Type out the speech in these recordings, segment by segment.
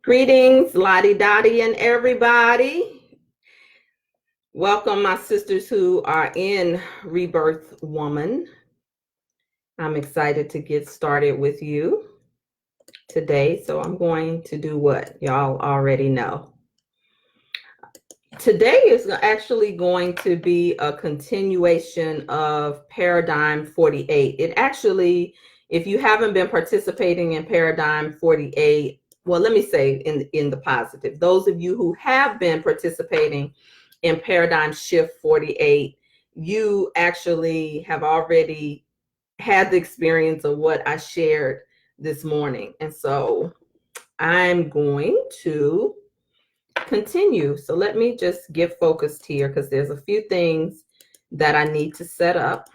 Greetings, Lottie Dottie, and everybody. Welcome, my sisters who are in Rebirth Woman. I'm excited to get started with you today. So I'm going to do what y'all already know. Today is actually going to be a continuation of Paradigm 48. It actually, if you haven't been participating in Paradigm 48, well, let me say in the positive, those of you who have been participating in Paradigm Shift 48, you actually have already had the experience of what I shared this morning. And so I'm going to continue. So let me just get focused here because there's a few things that I need to set up.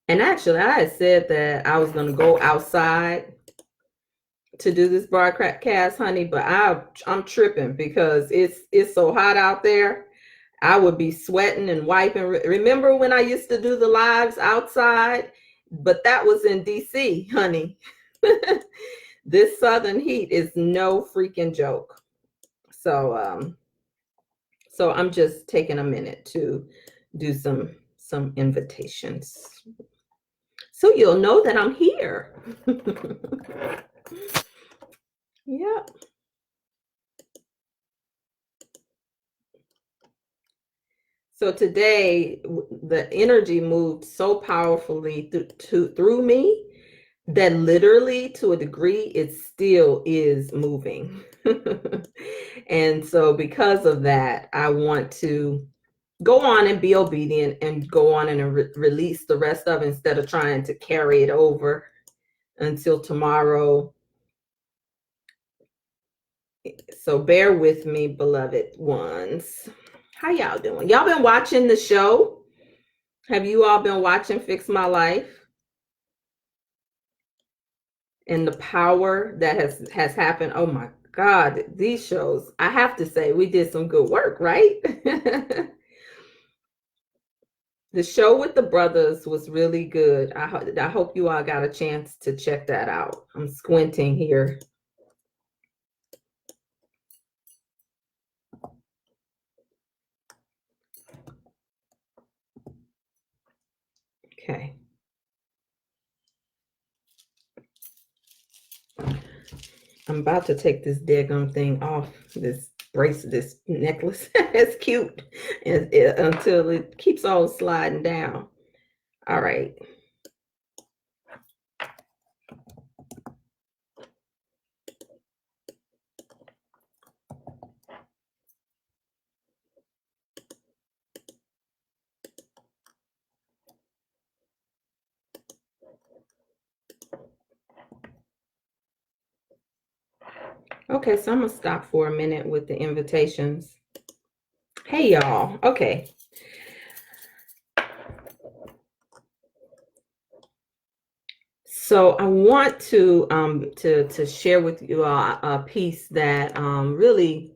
And actually, I had said that I was going to go outside to do this broadcast, honey, but I'm tripping because it's so hot out there. I would be sweating and wiping. Remember when I used to do the lives outside? But that was in DC, honey. This southern heat is no freaking joke. So I'm just taking a minute to do some invitations, so you'll know that I'm here. Yep. So today, the energy moved so powerfully through me that literally, to a degree, it still is moving. And so because of that, I want to go on and be obedient and go on and release the rest of it instead of trying to carry it over until tomorrow. So bear with me, beloved ones. How y'all doing? Y'all been watching the show? Have you all been watching Fix My Life? And the power that has happened. Oh my God, these shows, I have to say, we did some good work, right? The show with the brothers was really good. I hope you all got a chance to check that out. I'm squinting here. Okay. I'm about to take this daggone thing off, this bracelet, this necklace. It's cute until it keeps on sliding down. All right. Okay, so I'm gonna stop for a minute with the invitations. Hey y'all. Okay. So I want to share with you a piece that really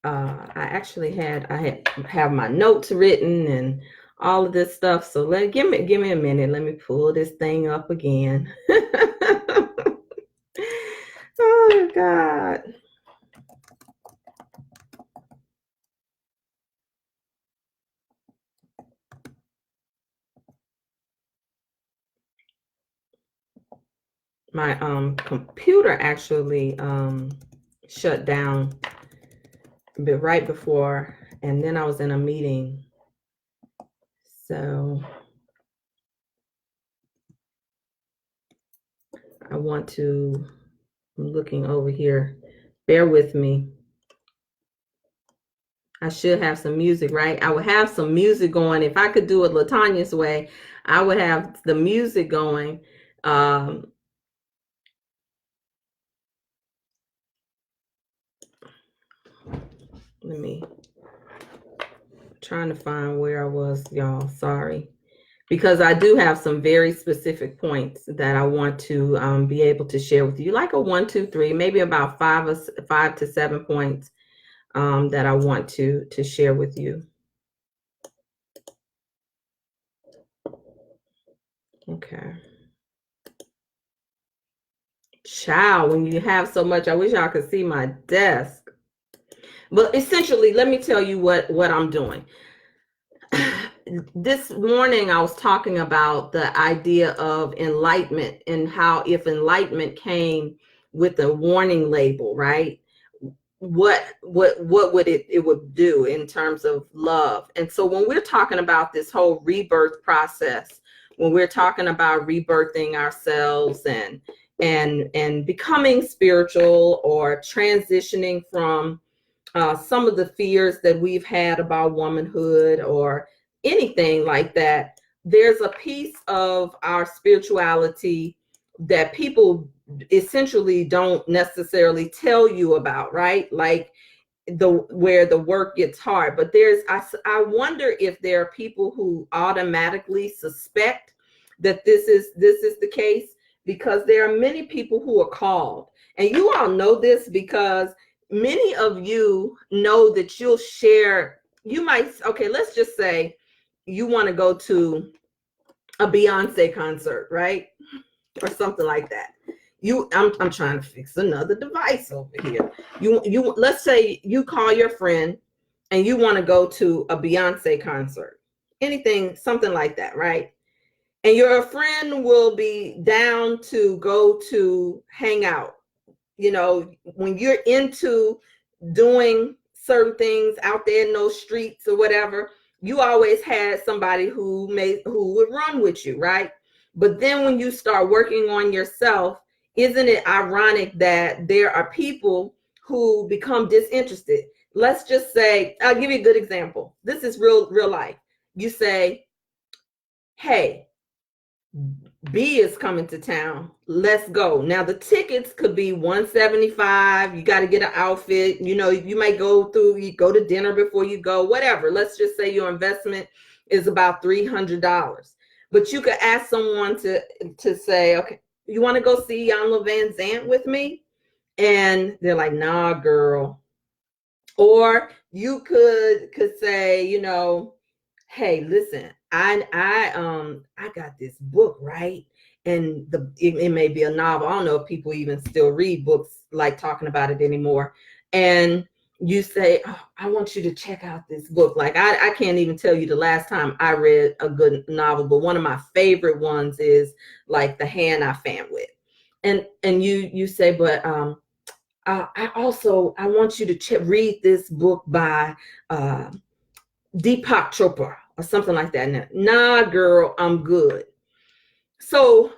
I actually have my notes written and all of this stuff. So give me a minute. Let me pull this thing up again. Oh God. My computer actually shut down right before, and then I was in a meeting. So I'm looking over here. Bear with me. I should have some music, right? I would have some music going. If I could do it LaTanya's way, I would have the music going. Let me trying to find where I was, y'all. Sorry. Because I do have some very specific points that I want to be able to share with you, like a 1, 2, 3, maybe about 5 to 7 points that I want to share with you. Okay. Child, when you have so much, I wish y'all could see my desk. But essentially, let me tell you what I'm doing. This morning I was talking about the idea of enlightenment and how if enlightenment came with a warning label, right? What would it would do in terms of love? And so when we're talking about this whole rebirth process, when we're talking about rebirthing ourselves and becoming spiritual or transitioning from some of the fears that we've had about womanhood or anything like that, there's a piece of our spirituality that people essentially don't necessarily tell you about, right? Like where the work gets hard. But I wonder if there are people who automatically suspect that this is the case, because there are many people who are called, and you all know this because many of you know that you'll share. You might, okay, let's just say you want to go to a Beyonce concert, right? Or something like that. I'm trying to fix another device over here. You let's say you call your friend and you want to go to a Beyonce concert. Anything, something like that, right? And your friend will be down to go to hang out. You know, when you're into doing certain things out there in those streets or whatever, you always had somebody who would run with you, right? But then when you start working on yourself, isn't it ironic that there are people who become disinterested? Let's just say, I'll give you a good example. This is real life. You say, hey, B is coming to town. Let's go. Now the tickets could be $175. You got to get an outfit. You know, you may you go to dinner before you go, whatever. Let's just say your investment is about $300. But you could ask someone to say, okay, you want to go see Jan Van Zant with me? And they're like, nah, girl. Or you could say, you know, hey, listen, I got this book, right? And it may be a novel. I don't know if people even still read books like talking about it anymore. And you say, oh, I want you to check out this book. Like I can't even tell you the last time I read a good novel, but one of my favorite ones is like The Hand I Fan With. And you say, but I want you to read this book by Deepak Chopra or something like that. Nah, girl, I'm good. So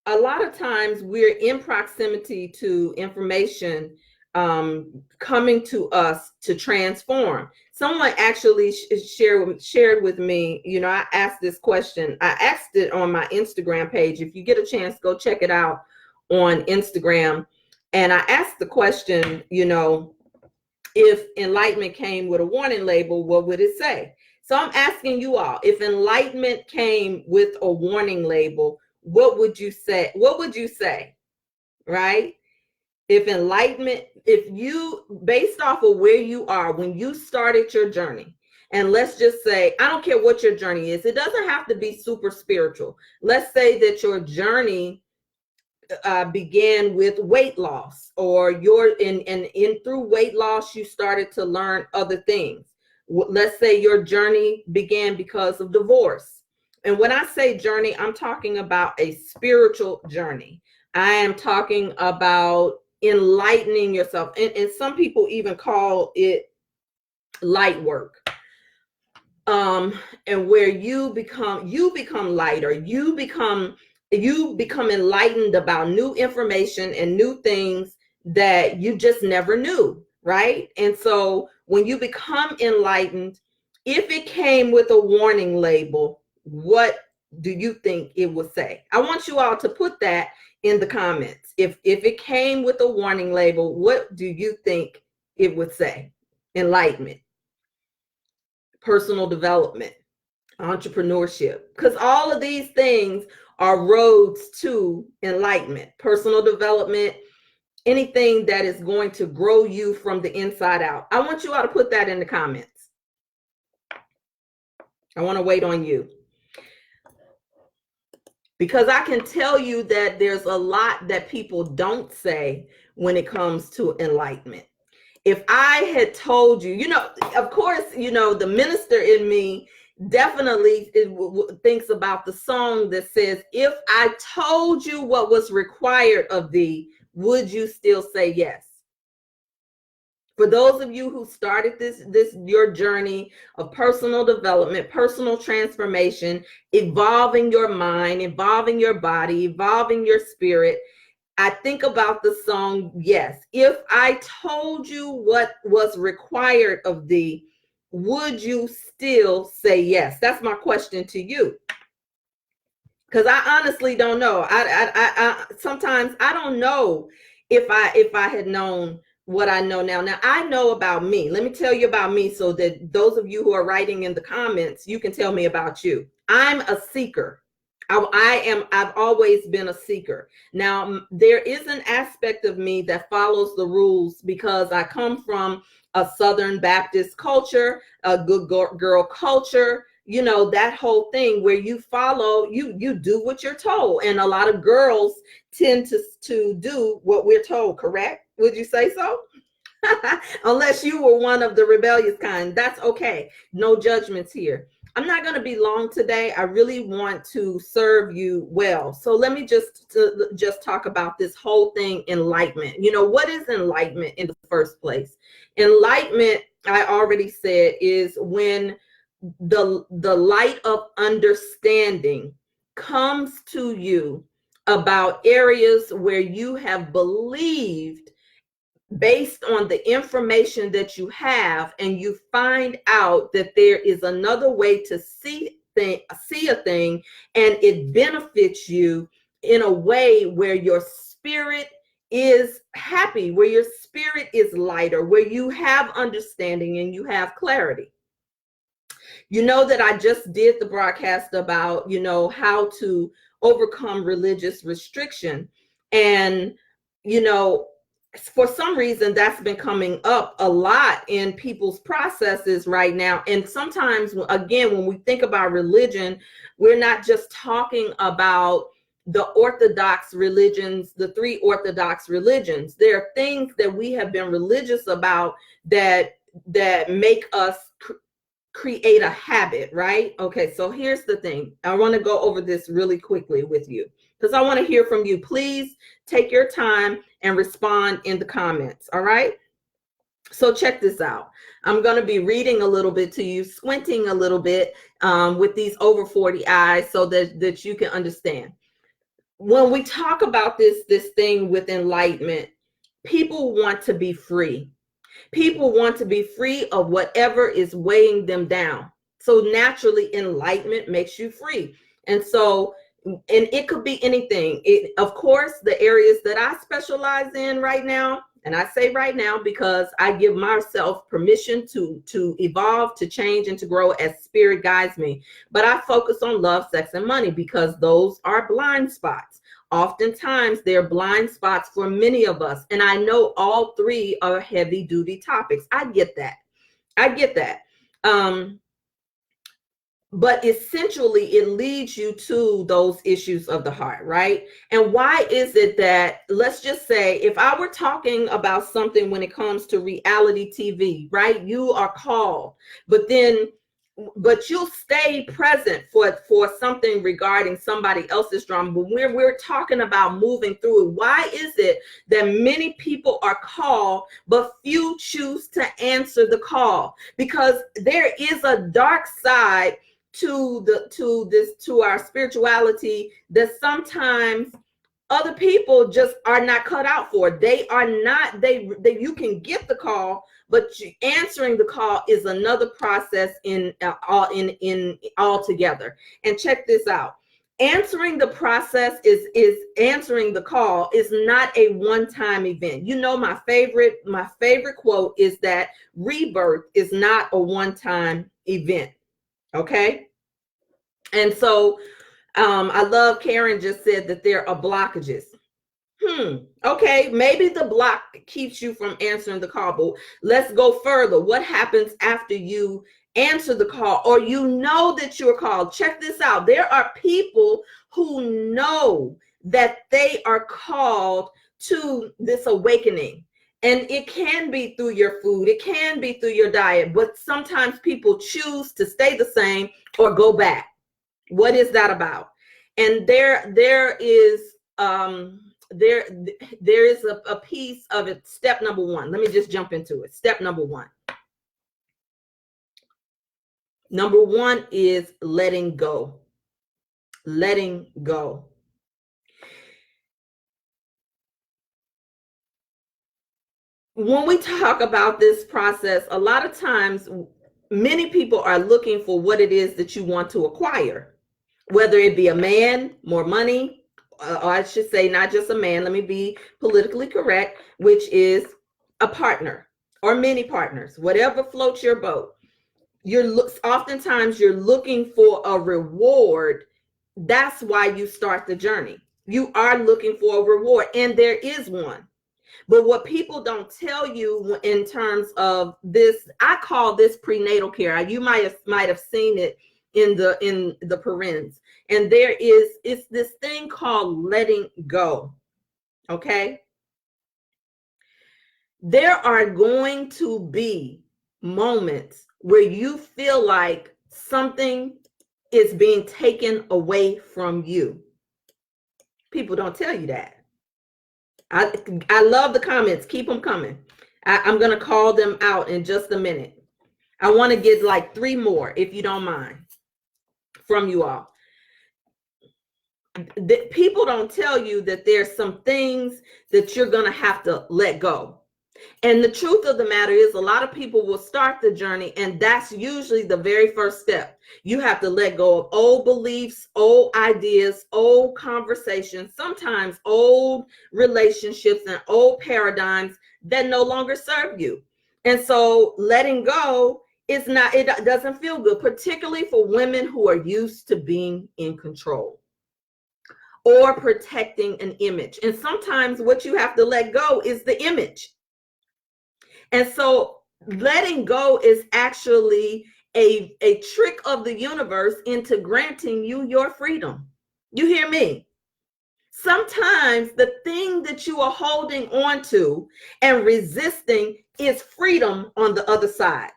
a lot of times we're in proximity to information coming to us to transform. Someone actually shared with me, you know, I asked this question. I asked it on my Instagram page. If you get a chance, go check it out on Instagram. And I asked the question, you know, if enlightenment came with a warning label, what would it say? So I'm asking you all, if enlightenment came with a warning label, what would you say? What would you say? Right? If enlightenment, if you, based off of where you are when you started your journey, and let's just say, I don't care what your journey is, it doesn't have to be super spiritual. Let's say that your journey began with weight loss, or in through weight loss you started to learn other things. Let's say your journey began because of divorce. And when I say journey, I'm talking about a spiritual journey. I am talking about enlightening yourself, and some people even call it light work. And where you become lighter, you become enlightened about new information and new things that you just never knew, right? And so when you become enlightened, if it came with a warning label, what do you think it would say? I want you all to put that in the comments. If it came with a warning label, what do you think it would say? Enlightenment, personal development, entrepreneurship, because all of these things are roads to enlightenment, personal development, anything that is going to grow you from the inside out. I want you all to put that in the comments. I want to wait on you. because I can tell you that there's a lot that people don't say when it comes to enlightenment. If I had told you, of course, the minister in me definitely thinks about the song that says, if I told you what was required of thee, would you still say yes? For those of you who started this your journey of personal development, personal transformation, evolving your mind, evolving your body, evolving your spirit, I think about the song, yes. If I told you what was required of thee, would you still say yes? That's my question to you. Because I honestly don't know. I sometimes I don't know if I had known what I know now. Now I know about me. Let me tell you about me so that those of you who are writing in the comments, you can tell me about you. I'm a seeker. I've always been a seeker. Now, there is an aspect of me that follows the rules because I come from a Southern Baptist culture, a good girl culture, that whole thing where you follow, you do what you're told. And a lot of girls tend to do what we're told, correct? Would you say so? Unless you were one of the rebellious kind, that's okay. No judgments here. I'm not going to be long today. I really want to serve you well. So let me just talk about this whole thing, enlightenment. What is enlightenment in the first place? Enlightenment, I already said, is when the light of understanding comes to you about areas where you have believed based on the information that you have, and you find out that there is another way to see a thing, and it benefits you in a way where your spirit is happy, where your spirit is lighter, where you have understanding and you have clarity. That I just did the broadcast about, how to overcome religious restriction. And, for some reason, that's been coming up a lot in people's processes right now. And sometimes, again, when we think about religion, we're not just talking about the orthodox religions, the 3 orthodox religions. There are things that we have been religious about that make us create a habit, right? Okay, so here's the thing. I want to go over this really quickly with you because I want to hear from you. Please take your time and respond in the comments, all right? So check this out. I'm going to be reading a little bit to you, squinting a little bit with these over 40 eyes so that you can understand. When we talk about this thing with enlightenment, people want to be free. People want to be free of whatever is weighing them down. So naturally, enlightenment makes you free. And so, and it could be anything. Of course, the areas that I specialize in right now, and I say right now because I give myself permission to evolve, to change, and to grow as spirit guides me. But I focus on love, sex, and money because those are blind spots. Oftentimes, they're blind spots for many of us. And I know all 3 are heavy duty topics. I get that. But essentially, it leads you to those issues of the heart, right? And why is it that, let's just say, if I were talking about something when it comes to reality TV, right? You are called, but you'll stay present for something regarding somebody else's drama. But we're talking about moving through it. Why is it that many people are called, but few choose to answer the call? Because there is a dark side to our spirituality that sometimes other people just are not cut out for. They are not, they you can get the call, but answering the call is another process in altogether. And check this out. Answering the process is answering the call is not a one-time event. My favorite quote is that rebirth is not a one-time event. Okay. And so I love Karen just said that there are blockages. Okay, maybe the block keeps you from answering the call, but let's go further. What happens after you answer the call, or you know that you're called. Check this out. There are people who know that they are called to this awakening. And it can be through your food, it can be through your diet, but sometimes people choose to stay the same or go back. What is that about? And there is a piece of it. Step number one. Let me just jump into it. Step number one. Number one is letting go. Letting go. When we talk about this process, a lot of times, many people are looking for what it is that you want to acquire, whether it be a man, more money, or I should say, not just a man, let me be politically correct, which is a partner or many partners, whatever floats your boat. Oftentimes you're looking for a reward. That's why you start the journey. You are looking for a reward, and there is one. But what people don't tell you in terms of this, I call this prenatal care. You might have seen it in the parens. And it's this thing called letting go. Okay? There are going to be moments where you feel like something is being taken away from you. People don't tell you that. I love the comments. Keep them coming. I'm going to call them out in just a minute. I want to get like 3 more, if you don't mind, from you all. People don't tell you that there's some things that you're going to have to let go. And the truth of the matter is, a lot of people will start the journey, and that's usually the very first step. You have to let go of old beliefs, old ideas, old conversations, sometimes old relationships and old paradigms that no longer serve you. And so letting go is not, it doesn't feel good, particularly for women who are used to being in control or protecting an image. And sometimes what you have to let go is the image. And so letting go is actually a trick of the universe into granting you your freedom. You hear me? Sometimes the thing that you are holding on to and resisting is freedom on the other side.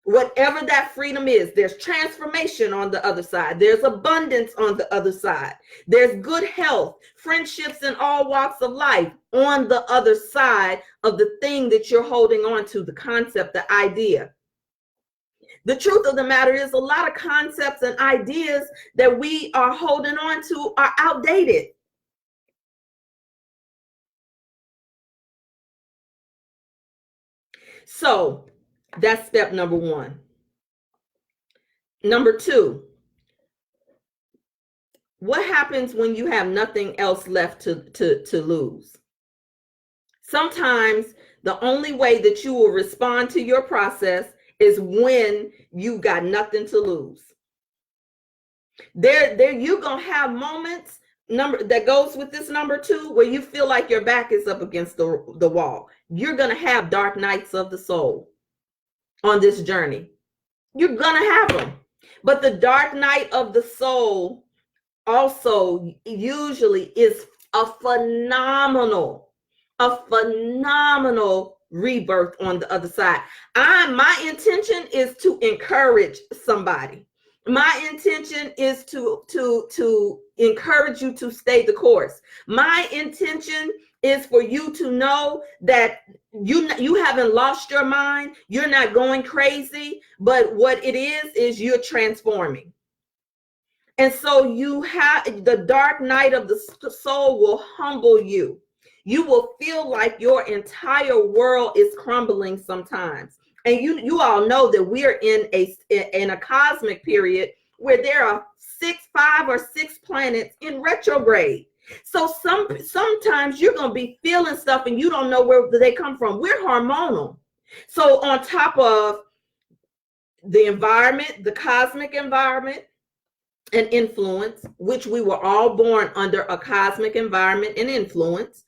Whatever that freedom is, there's transformation on the other side. There's abundance on the other side. There's good health, friendships in all walks of life on the other side of the thing that you're holding on to, the concept, the idea. The truth of the matter is, a lot of concepts and ideas that we are holding on to are outdated. So that's step number one. Number two, what happens when you have nothing else left to lose? Sometimes the only way that you will respond to your process is when you got nothing to lose. There you're gonna have moments that goes with this number two, where you feel like your back is up against the wall. You're gonna have dark nights of the soul on this journey. You're gonna have them. But the dark night of the soul also usually is a phenomenal rebirth on the other side. My intention is to encourage somebody. My intention is to encourage you to stay the course. My intention is for you to know that you haven't lost your mind. You're not going crazy, but what it is you're transforming. And so you have the dark night of the soul will humble you. You will feel like your entire world is crumbling sometimes. And you all know that we are in a cosmic period where there are 5 or 6 planets in retrograde. So sometimes you're going to be feeling stuff and you don't know where they come from. We're hormonal. So on top of the environment, the cosmic environment, and influence, which we were all born under a cosmic environment and influence,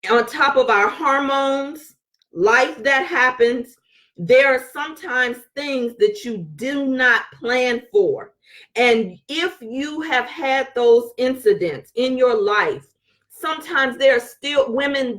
on top of our hormones, life that happens, There are sometimes things that you do not plan for. And if you have had those incidents in your life, sometimes there are still women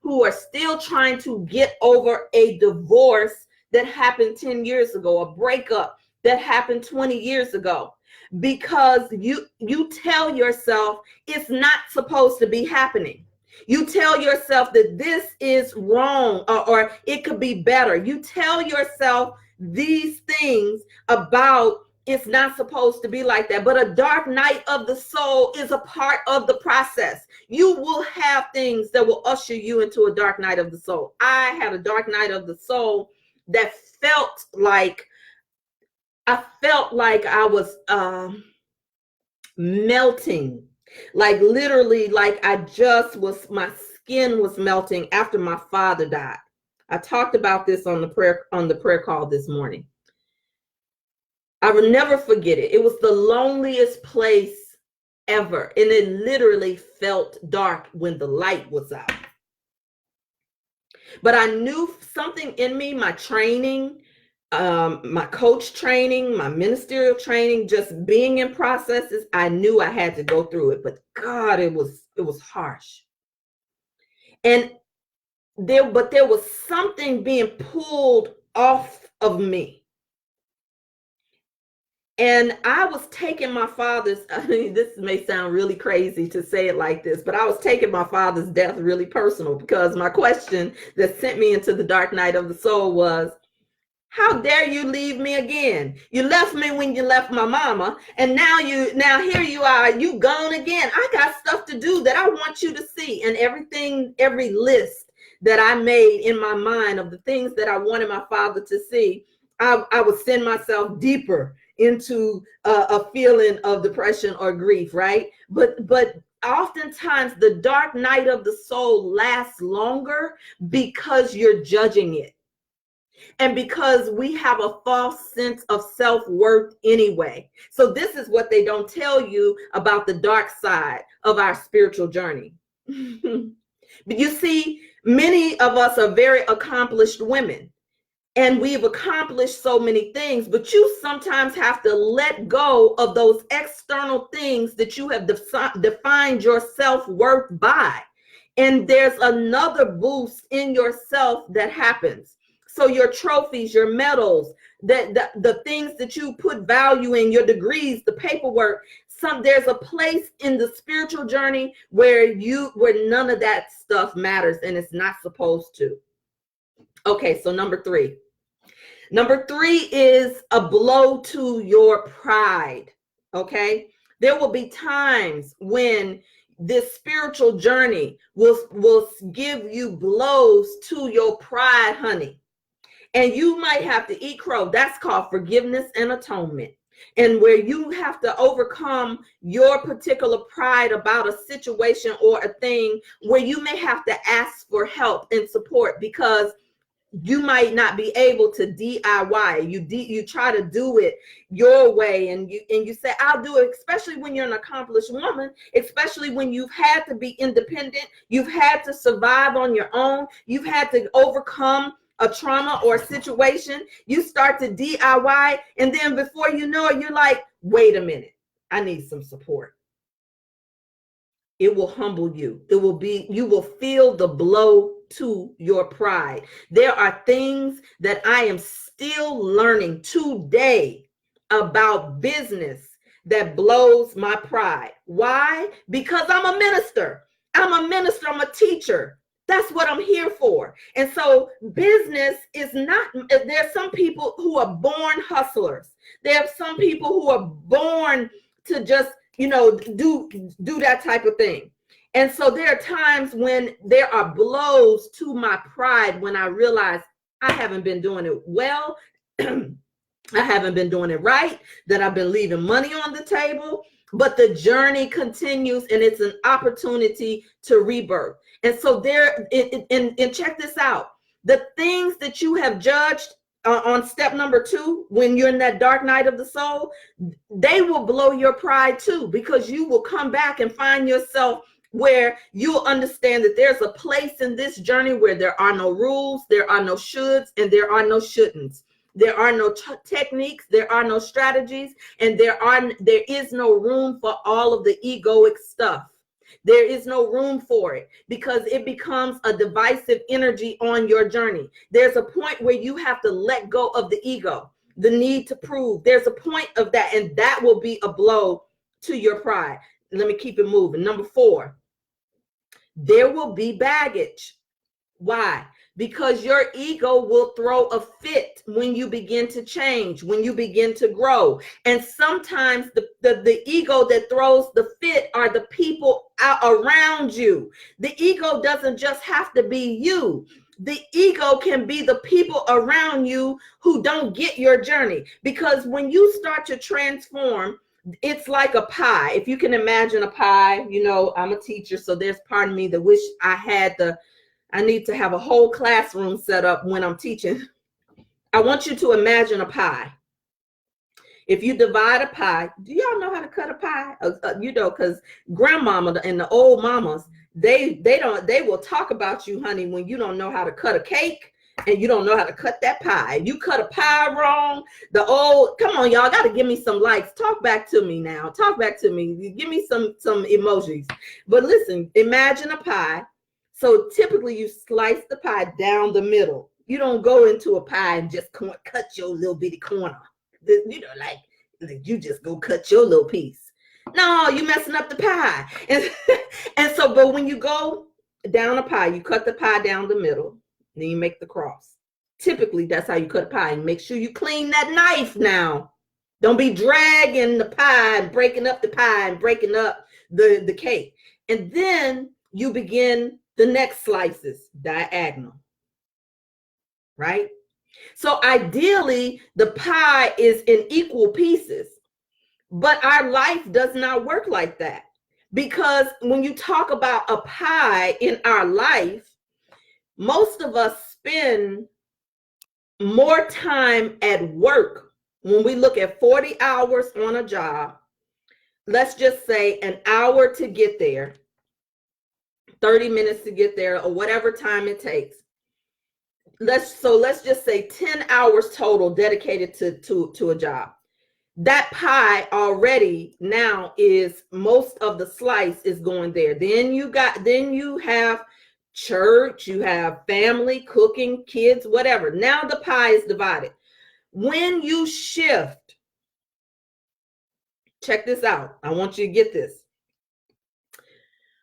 who are still trying to get over a divorce that happened 10 years ago, a breakup that happened 20 years ago, because you tell yourself it's not supposed to be happening. You tell yourself that this is wrong, or it could be better. You tell yourself these things about it's not supposed to be like that. But a dark night of the soul is a part of the process. You will have things that will usher you into a dark night of the soul. I had a dark night of the soul that felt like I was melting, like literally, like my skin was melting after my father died. I talked about this on the prayer call this morning. I will never forget it. It was the loneliest place ever, and it literally felt dark when the light was out. But I knew something in me, my training, my coach training, my ministerial training, just being in processes, I knew I had to go through it. But God, it was harsh. And there was something being pulled off of me. And I was taking my father's, I mean, this may sound really crazy to say it like this, but I was taking my father's death really personal, because my question that sent me into the dark night of the soul was, how dare you leave me again? You left me when you left my mama, and now here you are, you gone again. I got stuff to do that I want you to see. And every list that I made in my mind of the things that I wanted my father to see, I would send myself deeper into a feeling of depression or grief, right? But oftentimes the dark night of the soul lasts longer because you're judging it. And because we have a false sense of self-worth anyway. So this is what they don't tell you about the dark side of our spiritual journey. But you see, many of us are very accomplished women, and we've accomplished so many things, but you sometimes have to let go of those external things that you have defined your self-worth by. And there's another boost in yourself that happens. So your trophies, your medals, the things that you put value in, your degrees, the paperwork, there's a place in the spiritual journey where none of that stuff matters, and it's not supposed to. Okay, so number three. Number three is a blow to your pride. Okay, there will be times when this spiritual journey will give you blows to your pride, honey. And you might have to eat crow. That's called forgiveness and atonement. And where you have to overcome your particular pride about a situation or a thing, where you may have to ask for help and support, because you might not be able to DIY. You try to do it your way, and you say, I'll do it, especially when you're an accomplished woman, especially when you've had to be independent, you've had to survive on your own, you've had to overcome a trauma or a situation. You start to DIY, and then before you know it, you're like, wait a minute, I need some support. It will humble you. You will feel the blow to your pride. There are things that I am still learning today about business that blows my pride. Why? Because I'm a minister. I'm a teacher. That's what I'm here for. And so business is not, there's some people who are born hustlers. There are some people who are born to just, do that type of thing. And so there are times when there are blows to my pride, when I realize I haven't been doing it well. I haven't been doing it right, that I've been leaving money on the table, but the journey continues, and it's an opportunity to rebirth. And so and check this out. The things that you have judged on step number 2, when you're in that dark night of the soul, they will blow your pride too, because you will come back and find yourself where you'll understand that there's a place in this journey where there are no rules, there are no shoulds, and there are no shouldn'ts. There are no techniques, there are no strategies, and there is no room for all of the egoic stuff. There is no room for it because it becomes a divisive energy on your journey. There's a point where you have to let go of the ego, the need to prove. There's a point of that, and that will be a blow to your pride. Let me keep it moving. Number 4, there will be baggage. Why? Because your ego will throw a fit when you begin to change, when you begin to grow. And sometimes the ego that throws the fit are the people around you. The ego doesn't just have to be you. The ego can be the people around you who don't get your journey. Because when you start to transform, it's like a pie. If you can imagine a pie, you know, I'm a teacher, so there's part of me that wish I need to have a whole classroom set up when I'm teaching. I want you to imagine a pie. If you divide a pie, do y'all know how to cut a pie? You know, because grandmama and the old mamas, they will talk about you, honey, when you don't know how to cut a cake and you don't know how to cut that pie. You cut a pie wrong. Come on, y'all got to give me some likes. Talk back to me now. Talk back to me. Give me some emojis. But listen, imagine a pie. So typically you slice the pie down the middle. You don't go into a pie and just cut your little bitty corner. You know, like you just go cut your little piece. No, you messing up the pie. And so, but when you go down a pie, you cut the pie down the middle, then you make the cross. Typically, that's how you cut a pie. And make sure you clean that knife now. Don't be dragging the pie and breaking up the pie and breaking up the cake. And then you begin the next slices diagonal, right? So ideally, the pie is in equal pieces, but our life does not work like that. Because when you talk about a pie in our life, most of us spend more time at work. When we look at 40 hours on a job, let's just say an hour to get there, 30 minutes to get there, or whatever time it takes. Let's just say 10 hours total dedicated to a job. That pie already now is most of the slice is going there. Then you have church, you have family, cooking, kids, whatever. Now the pie is divided. When you shift, check this out. I want you to get this.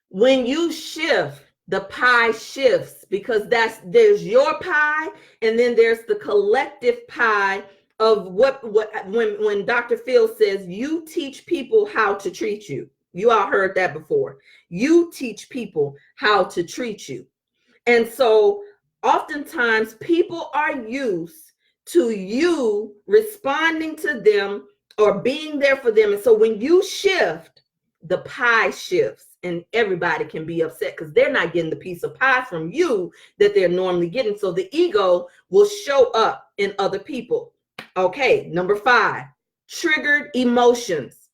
When you shift, the pie shifts because there's your pie, and then there's the collective pie of when Dr. Phil says you teach people how to treat you. You all heard that before. You teach people how to treat you. And so oftentimes people are used to you responding to them or being there for them. And so when you shift, the pie shifts. And everybody can be upset because they're not getting the piece of pie from you that they're normally getting. So the ego will show up in other people. Okay, number 5, triggered emotions.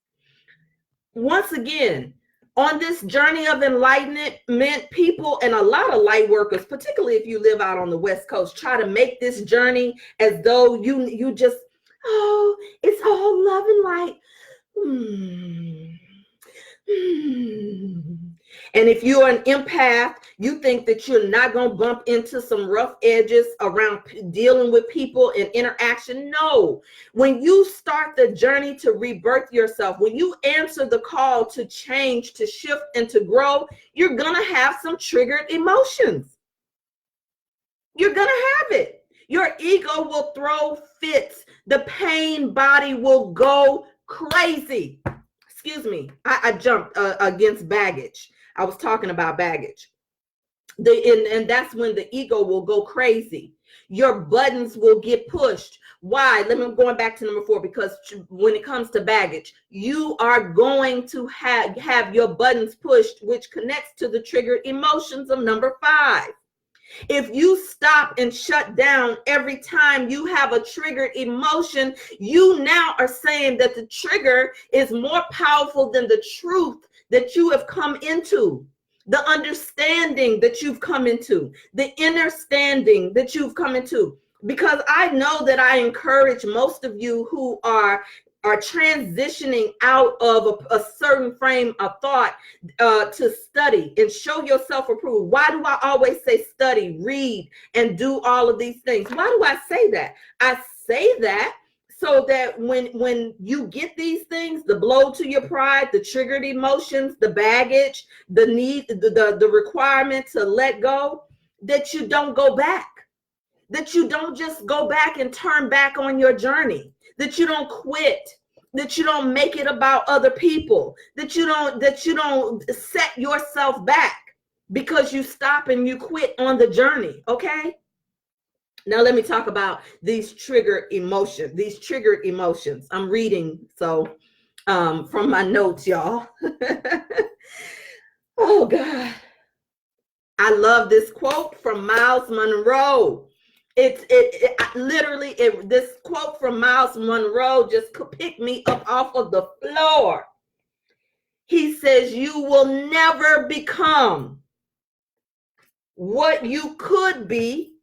Once again, on this journey of enlightenment, people and a lot of light workers, particularly if you live out on the West Coast, try to make this journey as though you just, oh, it's all love and light. And if you're an empath, you think that you're not going to bump into some rough edges around dealing with people and interaction. No, when you start the journey to rebirth yourself, when you answer the call to change, to shift, and to grow, you're going to have some triggered emotions. You're going to have it. Your ego will throw fits. The pain body will go crazy. Excuse me, I jumped against baggage. I was talking about baggage. And that's when the ego will go crazy. Your buttons will get pushed. Why? I'm going back to number 4, because when it comes to baggage, you are going to have your buttons pushed, which connects to the triggered emotions of number 5. If you stop and shut down every time you have a triggered emotion, you now are saying that the trigger is more powerful than the truth that you have come into. the understanding that you've come into, the understanding that you've come into. Because I know that I encourage most of you who are transitioning out of a certain frame of thought to study and show yourself approved. Why do I always say study, read, and do all of these things? Why do I say that? I say that so that when you get these things, the blow to your pride, the triggered emotions, the baggage, the need, the requirement to let go, that you don't go back, that you don't just go back and turn back on your journey, that you don't quit, that you don't make it about other people, that you don't set yourself back because you stop and you quit on the journey. Okay. Now let me talk about these triggered emotions. I'm reading from my notes, y'all. Oh God. I love this quote from Miles Monroe. This quote from Miles Monroe just picked me up off of the floor. He says, you will never become what you could be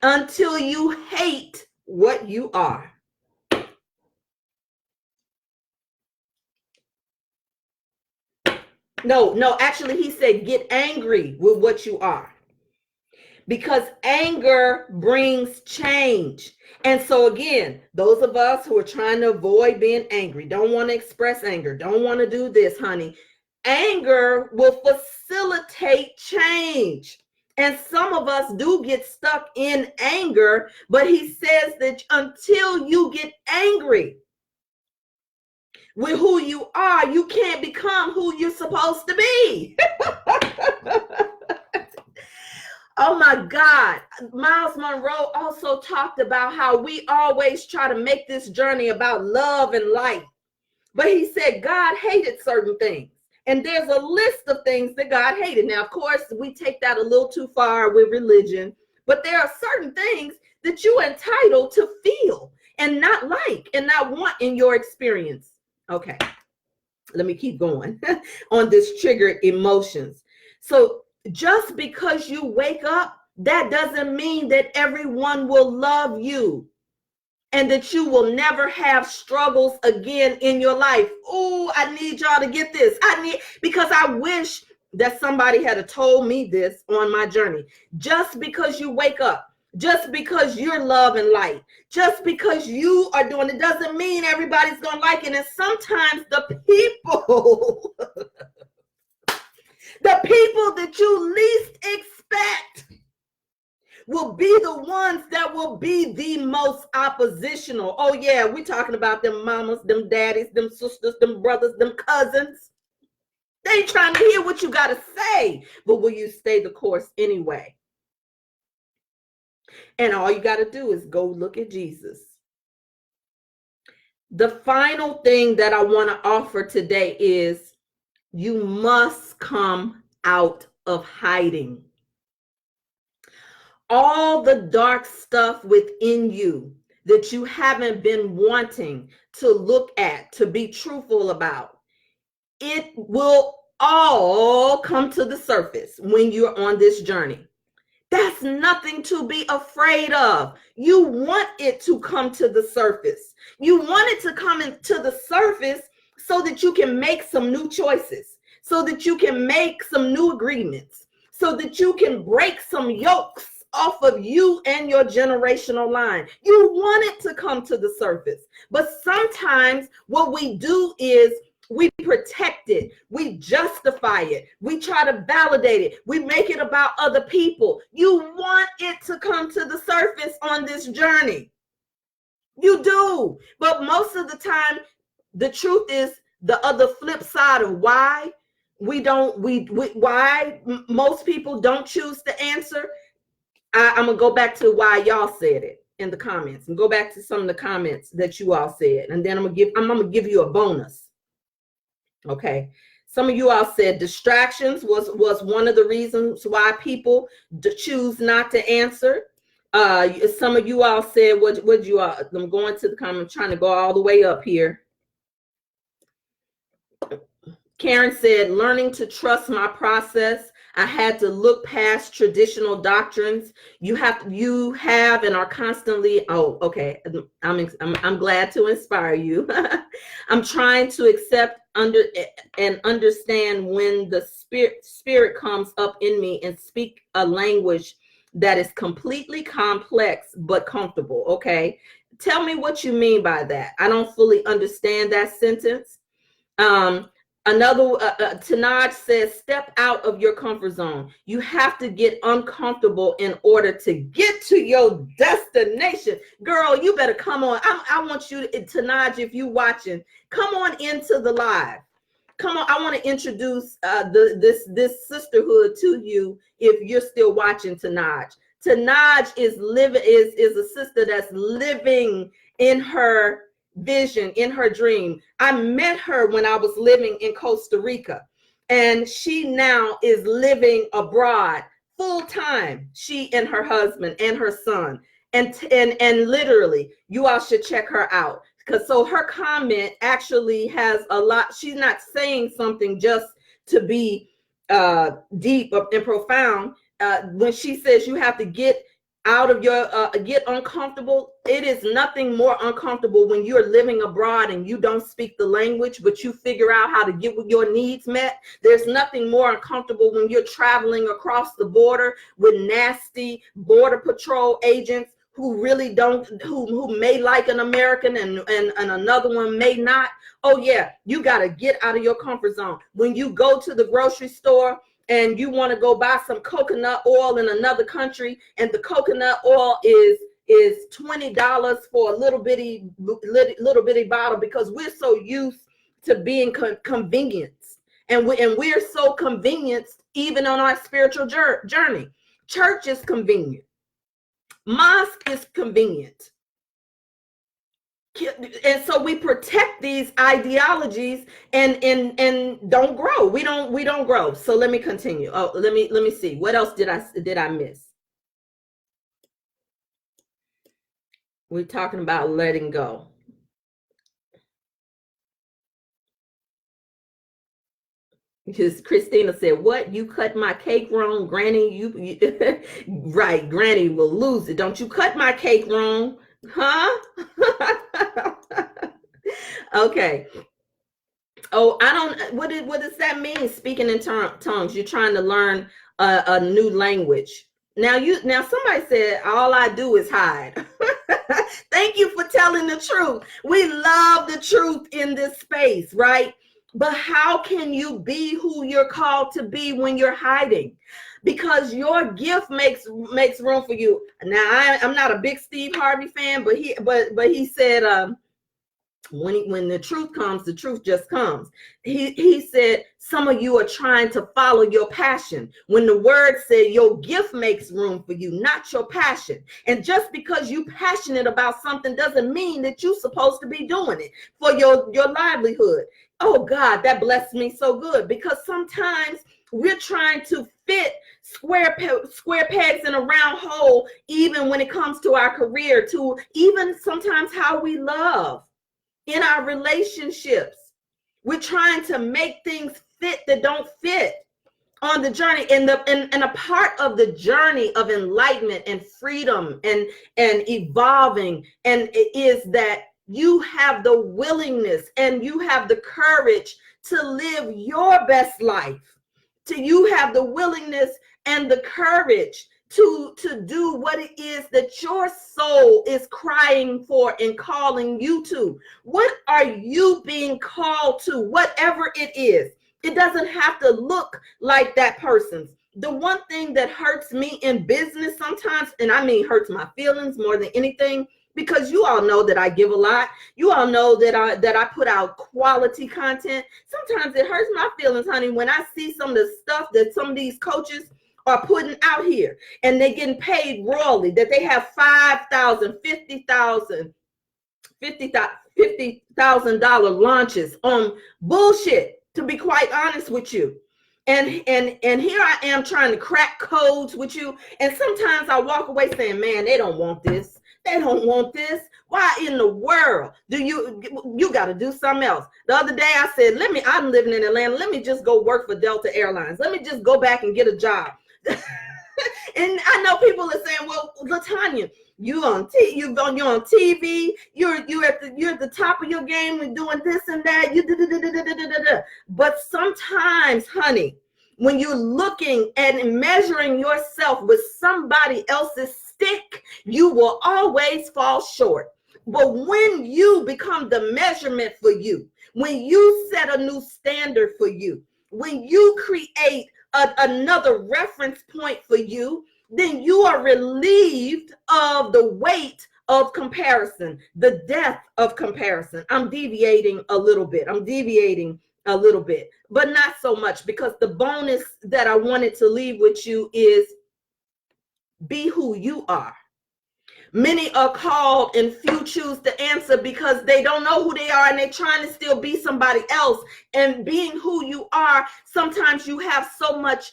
until you hate what you are. No, actually, he said, get angry with what you are. Because anger brings change. And so again, those of us who are trying to avoid being angry, don't want to express anger, don't want to do this, honey. Anger will facilitate change. And some of us do get stuck in anger, but he says that until you get angry with who you are, you can't become who you're supposed to be. Oh my God. Miles Monroe also talked about how we always try to make this journey about love and light. But he said God hated certain things. And there's a list of things that God hated. Now, of course, we take that a little too far with religion, but there are certain things that you're entitled to feel and not like and not want in your experience. Okay, let me keep going on this triggered emotions. So just because you wake up, that doesn't mean that everyone will love you and that you will never have struggles again in your life. Oh, I need y'all to get this. Because I wish that somebody had told me this on my journey. Just because you wake up, just because you're love and light, just because you are doing it doesn't mean everybody's going to like it. And sometimes the people, the people that you least expect will be the ones that will be the most oppositional. Oh yeah, we're talking about them mamas, them daddies, them sisters, them brothers, them cousins. They ain't trying to hear what you got to say, but will you stay the course anyway? And all you got to do is go look at Jesus. The final thing that I want to offer today is you must come out of hiding. All the dark stuff within you that you haven't been wanting to look at, to be truthful about, it will all come to the surface when you're on this journey. That's nothing to be afraid of. You want it to come to the surface. You want it to come into the surface so that you can make some new choices, so that you can make some new agreements, so that you can break some yokes off of you and your generational line. You want it to come to the surface. But sometimes what we do is we protect it, we justify it, we try to validate it, we make it about other people. You want it to come to the surface on this journey. You do. But most of the time, the truth is the other flip side of why why most people don't choose to answer. I'm gonna go back to why y'all said it in the comments, and go back to some of the comments that you all said, and then I'm gonna give you a bonus. Okay, some of you all said distractions was one of the reasons why people choose not to answer. Some of you all said what you all. I'm going to the comments, trying to go all the way up here. Karen said, learning to trust my process. I had to look past traditional doctrines. You have and are constantly, oh, okay. I'm glad to inspire you. I'm trying to accept and understand when the spirit comes up in me and speak a language that is completely complex but comfortable. Okay. Tell me what you mean by that. I don't fully understand that sentence. Um, Tanaj says, step out of your comfort zone. You have to get uncomfortable in order to get to your destination. Girl, you better come on. I want you, Tanaj, if you watching, come on into the live. Come on, I want to introduce this sisterhood to you if you're still watching Tanaj. Tanaj is a sister that's living in her vision, in her dream. I met her when I was living in Costa Rica, and she now is living abroad full time. She and her husband and her son, and literally, you all should check her out. Because so her comment actually has a lot. She's not saying something just to be deep and profound. When she says you have to get out of your get uncomfortable, it is nothing more uncomfortable when you're living abroad and you don't speak the language, but you figure out how to get your needs met. There's nothing more uncomfortable when you're traveling across the border with nasty border patrol agents who really don't, who may like an American and another one may not. Oh yeah, you got to get out of your comfort zone. When you go to the grocery store and you want to go buy some coconut oil in another country, and the coconut oil is $20 for a little bitty bottle, because we're so used to being convenienced, and we're so convenienced even on our spiritual journey. Church is convenient. Mosque is convenient. And so we protect these ideologies and don't grow. We don't grow. So let me continue. Oh, let me see. What else did I miss? We're talking about letting go. Because Christina said, what? You cut my cake wrong, Granny? You right, Granny will lose it. Don't you cut my cake wrong, huh? Okay. Oh, I don't. What does that mean? Speaking in tongues. You're trying to learn a new language. Now somebody said all I do is hide. Thank you for telling the truth. We love the truth in this space, right? But how can you be who you're called to be when you're hiding? Because your gift makes room for you. Now I'm not a big Steve Harvey fan, but he said when the truth comes, the truth just comes. He said some of you are trying to follow your passion, when the word said your gift makes room for you, not your passion. And just because you're passionate about something doesn't mean that you're supposed to be doing it for your livelihood. Oh God, that blessed me so good, because sometimes we're trying to fit square pegs in a round hole, even when it comes to our career, to even sometimes how we love. In our relationships, we're trying to make things fit that don't fit on the journey. And a part of the journey of enlightenment and freedom and evolving, and it is that you have the willingness and you have the courage to live your best life. You have the willingness and the courage to do what it is that your soul is crying for and calling you to. What are you being called to? Whatever it is. It doesn't have to look like that person's. The one thing that hurts me in business sometimes, and I mean hurts my feelings more than anything, because you all know that I give a lot. You all know that I put out quality content. Sometimes it hurts my feelings, honey, when I see some of the stuff that some of these coaches are putting out here, and they're getting paid royally, that they have $5,000, $50,000 launches on bullshit, to be quite honest with you. And here I am trying to crack codes with you, and sometimes I walk away saying, man, they don't want this. They don't want this. Why in the world do you got to do something else? The other day I said, I'm living in Atlanta. Let me just go work for Delta Airlines. Let me just go back and get a job. And I know people are saying, well, Latanya, you're on TV, you're at the top of your game and doing this and that. But sometimes, honey, when you're looking and measuring yourself with somebody else's stick, you will always fall short. But when you become the measurement for you, when you set a new standard for you, when you create another reference point for you, then you are relieved of the weight of comparison, the death of comparison. I'm deviating a little bit, but not so much, because the bonus that I wanted to leave with you is be who you are. Many are called and few choose to answer because they don't know who they are and they're trying to still be somebody else. And being who you are, sometimes you have so much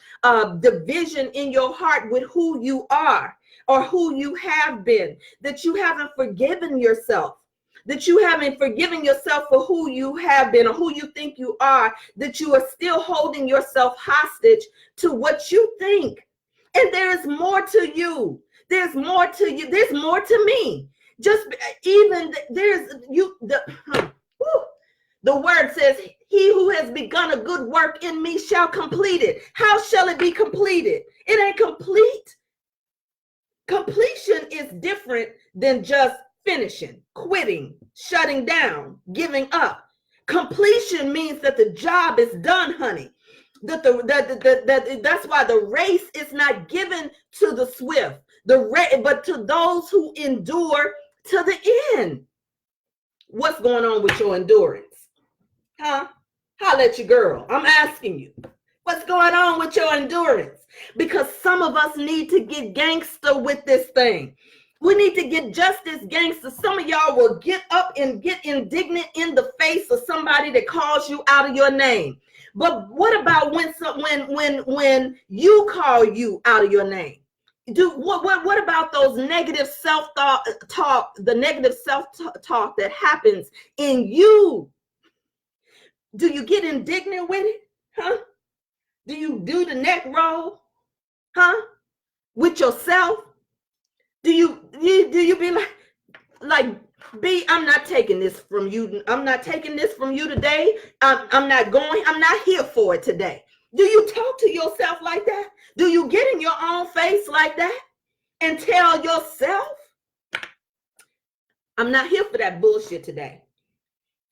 division in your heart with who you are or who you have been, that you haven't forgiven yourself. That you haven't forgiven yourself for who you have been or who you think you are, that you are still holding yourself hostage to what you think. And there is more to you. There's more to you. There's more to me. Just even there's you. The word says, he who has begun a good work in me shall complete it. How shall it be completed? It ain't complete. Completion is different than just finishing, quitting, shutting down, giving up. Completion means that the job is done, honey. That's why the race is not given to the swift, but to those who endure to the end. What's going on with your endurance? Huh? Holla at your girl. I'm asking you. What's going on with your endurance? Because some of us need to get gangster with this thing. We need to get just as gangster. Some of y'all will get up and get indignant in the face of somebody that calls you out of your name. But what about when you call you out of your name? What about those negative self-talk, the negative self-talk that happens in you? Do you get indignant with it? Huh? Do you do the neck roll? Huh? With yourself? Do you be like, B, I'm not taking this from you. I'm not taking this from you today. I'm not here for it today. Do you talk to yourself like that? Do you get in your own face like that and tell yourself, I'm not here for that bullshit today.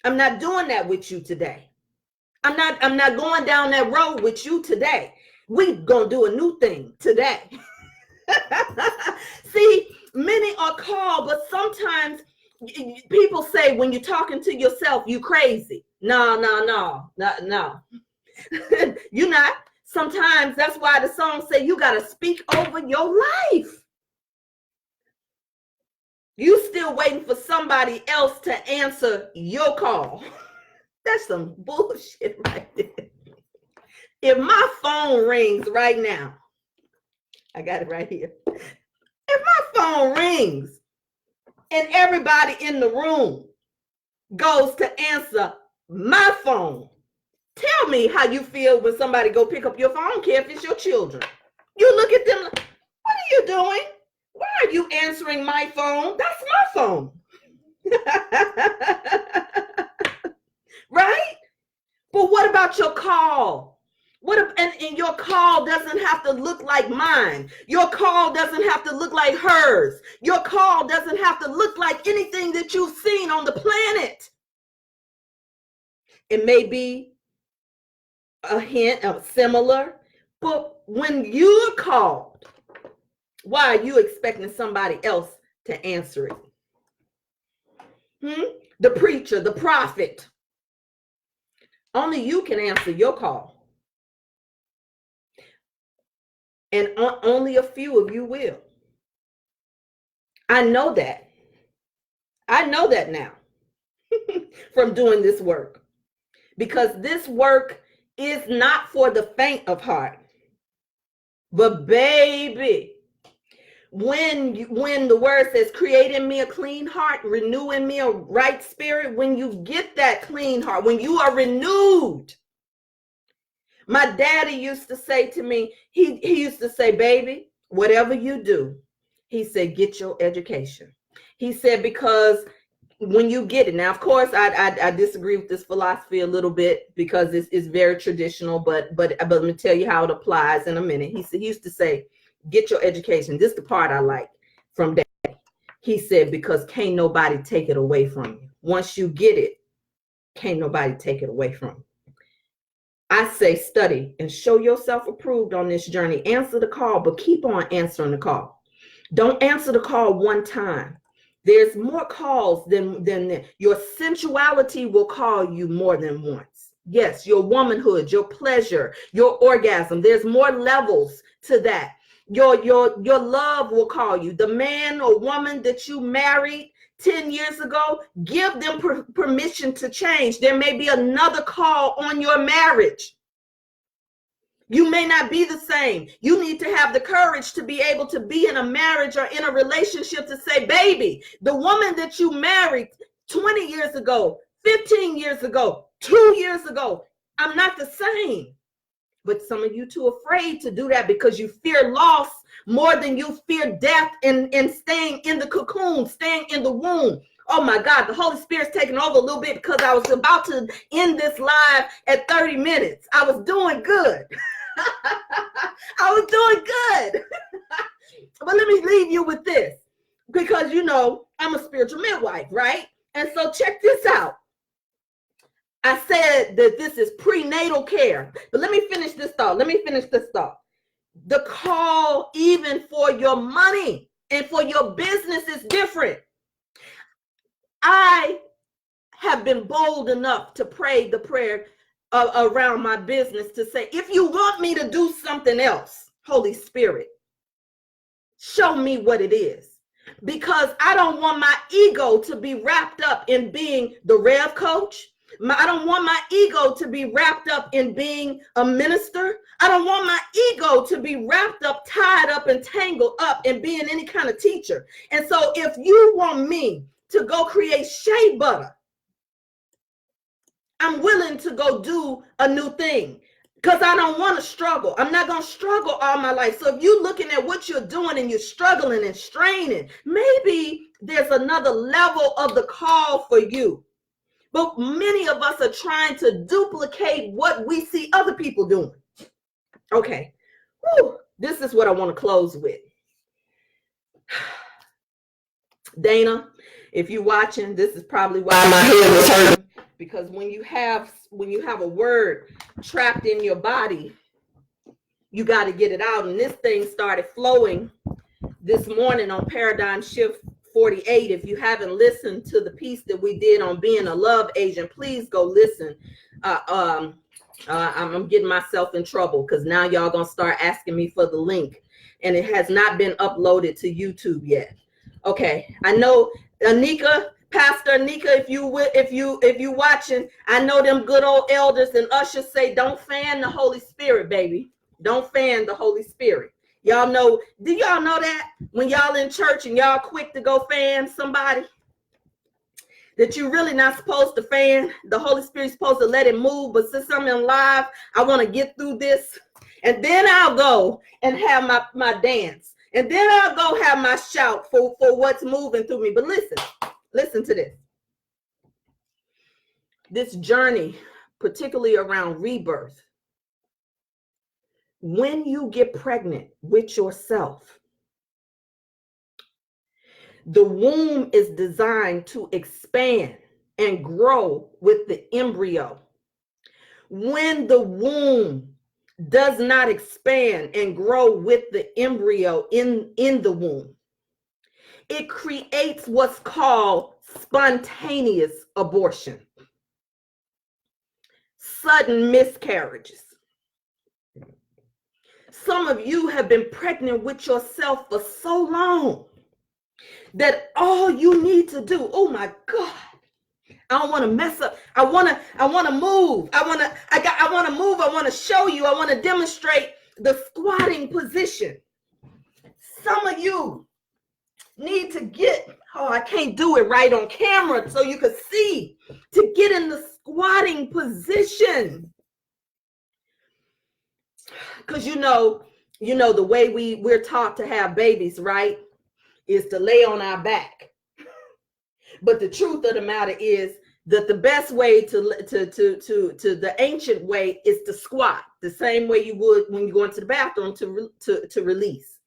I'm not doing that with you today. I'm not going down that road with you today. We gonna do a new thing today. See, many are called, but sometimes people say when you're talking to yourself, you crazy. No. You're not. Sometimes that's why the song say you got to speak over your life. You still waiting for somebody else to answer your call. That's some bullshit right there. If my phone rings right now, I got it right here. If my phone rings and everybody in the room goes to answer my phone, tell me how you feel when somebody go pick up your phone. I don't care if it's your children. You look at them like, what are you doing? Why are you answering my phone? That's my phone. Right? But what about your call? And your call doesn't have to look like mine. Your call doesn't have to look like hers. Your call doesn't have to look like anything that you've seen on the planet. It may be a hint of similar, but when you're called, why are you expecting somebody else to answer it? The preacher, the prophet. Only you can answer your call. And only a few of you will. I know that. I know that now from doing this work. Because this work is not for the faint of heart. But baby, When the word says, create in me a clean heart, renew in me a right spirit, when you get that clean heart, when you are renewed. My daddy used to say to me, he used to say, baby, whatever you do, he said, get your education. He said, because when you get it, now, of course, I disagree with this philosophy a little bit because it's very traditional, but let me tell you how it applies in a minute. He used to say, get your education. This is the part I like from Daddy. He said, because can't nobody take it away from you. Once you get it, can't nobody take it away from you. I say study and show yourself approved on this journey. Answer the call, but keep on answering the call. Don't answer the call one time. There's more calls than your sensuality will call you more than once. Yes, your womanhood, your pleasure, your orgasm. There's more levels to that. Your love will call you. The man or woman that you married 10 years ago, give them permission to change. There may be another call on your marriage. You may not be the same. You need to have the courage to be able to be in a marriage or in a relationship to say, baby, the woman that you married 20 years ago, 15 years ago, 2 years ago, I'm not the same. But some of you too afraid to do that because you fear loss more than you fear death and staying in the cocoon, staying in the womb. Oh my God, the Holy Spirit's taking over a little bit because I was about to end this live at 30 minutes. I was doing good. I was doing good. But let me leave you with this because, you know, I'm a spiritual midwife, right? And so check this out. I said that this is prenatal care, but let me finish this thought. The call even for your money and for your business is different. I have been bold enough to pray the prayer around my business to say, if you want me to do something else, Holy Spirit, show me what it is. Because I don't want my ego to be wrapped up in being the Rev coach. I don't want my ego to be wrapped up in being a minister. I don't want my ego to be wrapped up, tied up, and tangled up in being any kind of teacher. And so if you want me to go create shea butter, I'm willing to go do a new thing because I don't want to struggle. I'm not going to struggle all my life. So if you're looking at what you're doing and you're struggling and straining, maybe there's another level of the call for you. But many of us are trying to duplicate what we see other people doing. Okay. Whew. This is what I want to close with. Dana, if you're watching, this is probably why my head is hurting. Because when you have a word trapped in your body, you got to get it out. And this thing started flowing this morning on Paradigm Shift 48. If you haven't listened to the piece that we did on being a love agent, please go listen. I'm getting myself in trouble because now y'all gonna start asking me for the link, and it has not been uploaded to YouTube yet. Okay, I know Anika, Pastor Anika, if you watching, I know them good old elders and ushers say, don't fan the Holy Spirit, baby. Don't fan the Holy Spirit. Y'all know, do y'all know that when y'all in church and y'all quick to go fan somebody, that you're really not supposed to fan? The Holy Spirit's supposed to let it move, but since I'm in live, I want to get through this. And then I'll go and have my dance. And then I'll go have my shout for what's moving through me. But listen to this. This journey, particularly around rebirth, when you get pregnant with yourself, the womb is designed to expand and grow with the embryo. When the womb does not expand and grow with the embryo in the womb, it creates what's called spontaneous abortion, sudden miscarriages. Some of you have been pregnant with yourself for so long that all you need to do, oh my God, I don't want to mess up. I want to move. I want to move. I want to show you. I want to demonstrate the squatting position. Some of you need to get, oh, I can't do it right on camera so you can see, to get in the squatting position. Because you know the way we're taught to have babies, right, is to lay on our back. But the truth of the matter is that the best way to the ancient way is to squat, the same way you would when you go into the bathroom to release.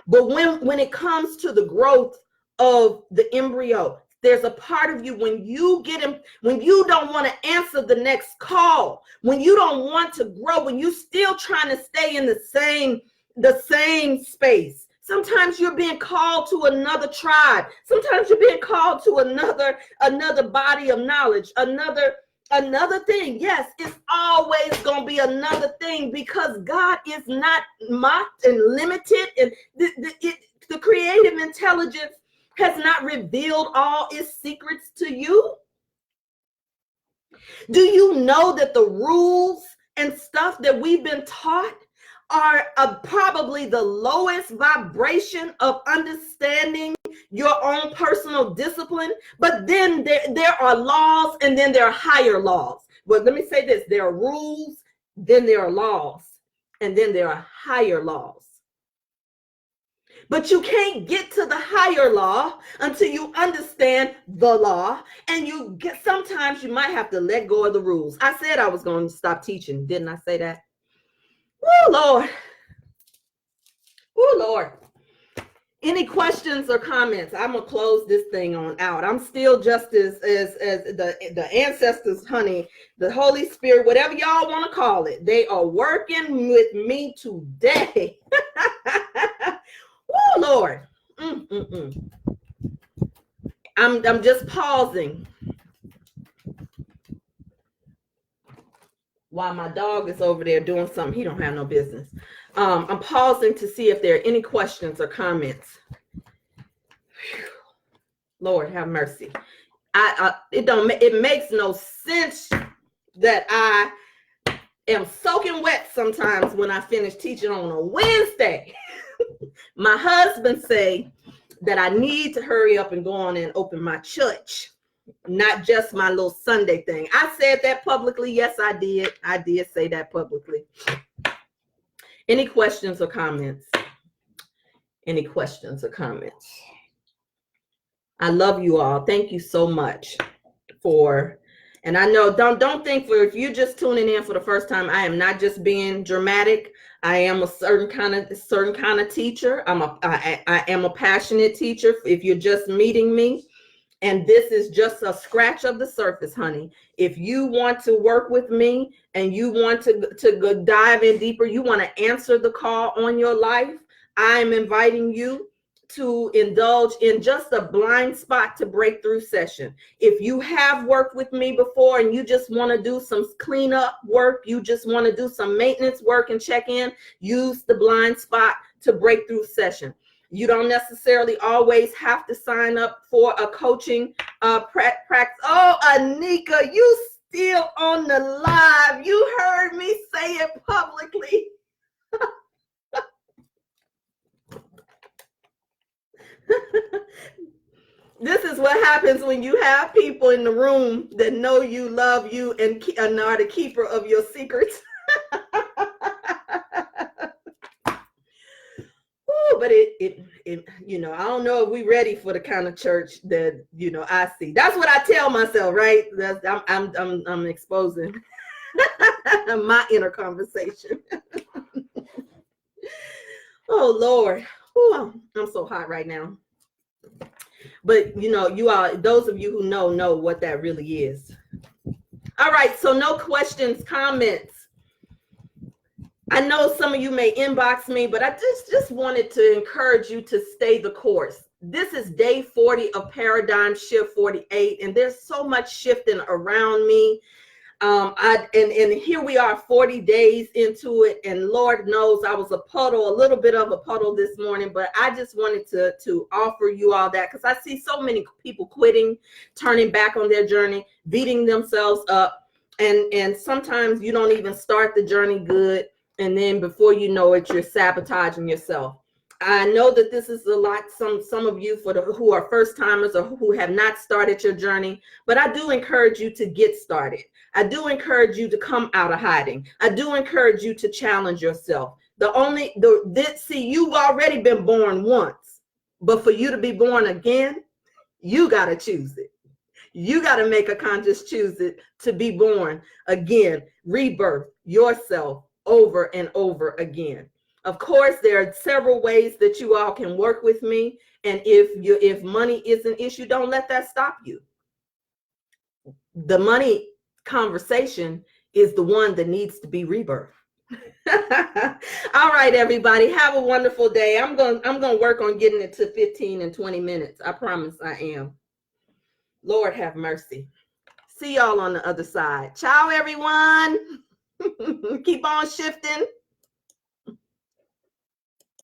But when it comes to the growth of the embryo, there's a part of you when you don't want to answer the next call, when you don't want to grow, when you're still trying to stay in the same space. Sometimes you're being called to another tribe. Sometimes you're being called to another body of knowledge, another thing. Yes, it's always going to be another thing, because God is not mocked and limited, and the creative intelligence has not revealed all its secrets to you. Do you know that the rules and stuff that we've been taught are probably the lowest vibration of understanding your own personal discipline? But then there are laws, and then there are higher laws. But let me say this: there are rules, then there are laws, and then there are higher laws. But you can't get to the higher law until you understand the law, and sometimes you might have to let go of the rules. I said I was going to stop teaching, didn't I say that? Oh, Lord. Oh, Lord. Any questions or comments? I'm going to close this thing on out. I'm still just as the ancestors, honey, the Holy Spirit, whatever y'all want to call it. They are working with me today. Oh, Lord. I'm just pausing while my dog is over there doing something he don't have no business. I'm pausing to see if there are any questions or comments. Lord have mercy. It makes no sense that I am soaking wet sometimes when I finish teaching on a Wednesday. My husband say that I need to hurry up and go on and open my church, not just my little Sunday thing. I said that publicly. Yes, I did. I did say that publicly. Any questions or comments? Any questions or comments? I love you all. Thank you so much and I know, don't think if you're just tuning in for the first time, I am not just being dramatic. I am a certain kind of teacher. I am a passionate teacher if you're just meeting me. And this is just a scratch of the surface, honey. If you want to work with me and you want to go dive in deeper, you want to answer the call on your life, I'm inviting you to indulge in just a blind spot to breakthrough session. If you have worked with me before and you just want to do some cleanup work, you just want to do some maintenance work and check in, use the blind spot to breakthrough session. You don't necessarily always have to sign up for a coaching practice. Oh, Anika, you still on the live. You heard me say it publicly. This is what happens when you have people in the room that know you, love you, and are the keeper of your secrets. Ooh, but it I don't know if we're ready for the kind of church that I see. That's what I tell myself, right? I'm exposing my inner conversation. Oh Lord, ooh, I'm so hot right now. But you all, those of you who know what that really is. All right, so no questions, comments. I know some of you may inbox me, but I just wanted to encourage you to stay the course. This is day 40 of Paradigm Shift 48, and there's so much shifting around me. And here we are 40 days into it, and Lord knows I was a little bit of a puddle this morning, but I just wanted to offer you all that, because I see so many people quitting, turning back on their journey, beating themselves up, and sometimes you don't even start the journey good, and then before you know it, you're sabotaging yourself. I know that this is a lot, some of you who are first timers or who have not started your journey, but I do encourage you to get started. I do encourage you to come out of hiding. I do encourage you to challenge yourself. See, you've already been born once, but for you to be born again, you got to choose it. You got to make a conscious choose it to be born again, rebirth yourself over and over again. Of course, there are several ways that you all can work with me. And if money is an issue, don't let that stop you. The money conversation is the one that needs to be rebirthed. All right, everybody, have a wonderful day. I'm going to work on getting it to 15 and 20 minutes. I promise I am. Lord have mercy. See y'all on the other side. Ciao, everyone. Keep on shifting.